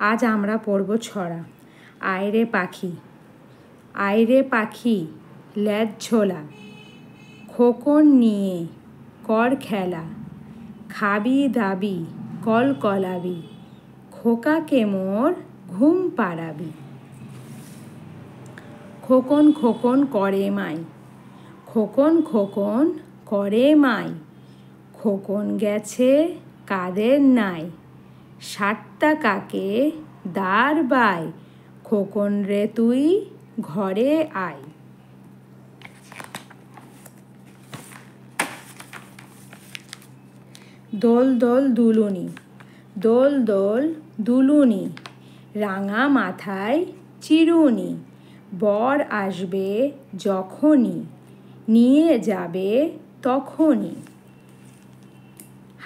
আজ আমরা পড়ব ছড়া। আয়রে পাখি, আয়রে পাখি লেজ ঝোলা, খোকন নিয়ে কর খেলা, খাবি দাবি কল কলাবি, খোকাকে মোর ঘুম পাড়াবি। খোকন খোকন করে মাই, খোকন খোকন করে মাই, খোকন গেছে কাদের নাই, 60 টাকাকে দাঁড় বাই, খোকন রে তুই ঘরে আয়। দোল দোল দুলুনি, দোল দোল দুলুনি, রাঙা মাথায় চিরুনি, বর আসবে যখনই, নিয়ে যাবে তখনই।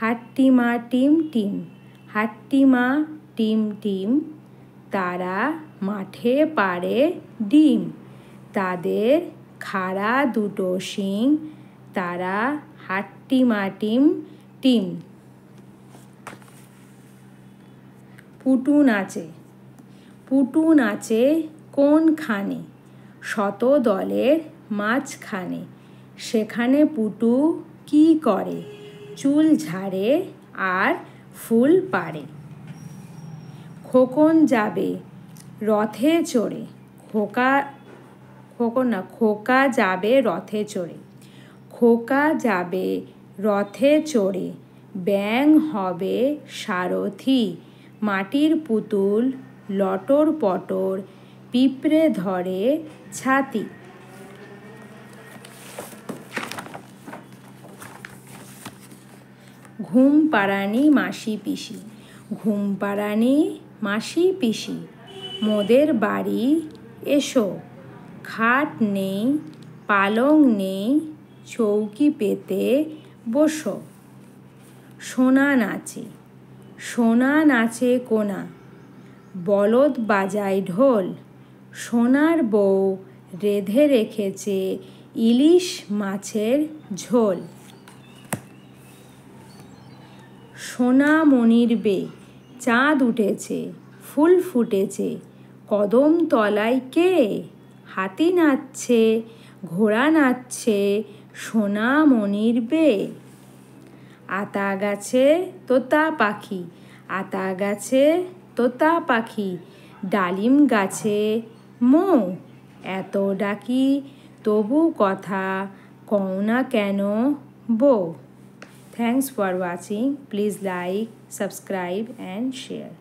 হাট্টিমা টিম টিম, হাট্টিমা টিম টিম, তারা মাঠে পাড়ে ডিম, তাদের খাড়া দুটো শিং, তারা হাট্টিমা টিম টিম। পুটু নাচে, পুটু নাচে কোনখানে, শত দলের মাঝখানে, সেখানে পুটু কি করে, চুল ঝাড়ে আর ফুল পাড়ে। খোকন যাবে রথে চড়ে, খোকা যাবে রথে চড়ে, খোকা যাবে রথে চড়ে, ব্যাঙ হবে সারথি, মাটির পুতুল লটর পটর, পিঁপড়ে ধরে ছাতি। ঘুম পাড়ানি মাসি পিসি, ঘুম পাড়ানি মাসি পিসি, মোদের বাড়ি এসো, খাট নেই পালং নেই, চৌকি পেতে বসো। সোনা নাচে, সোনা নাচে কোনা, বলদ বাজায় ঢোল, সোনার বউ রেঁধে রেখেছে ইলিশ মাছের ঝোল। সোনামণির বে চাঁদ উঠেছে, ফুল ফুটেছে, কদম তলায় কে, হাতি নাচছে ঘোড়া নাচছে, সোনামণির বে। আতা গাছে তোতা পাখি, আতা গাছে তোতা পাখি, ডালিম গাছে মৌ, এত ডাকি তবু কথা কও না কেন বৌ। Thanks for watching. Please like, subscribe and share.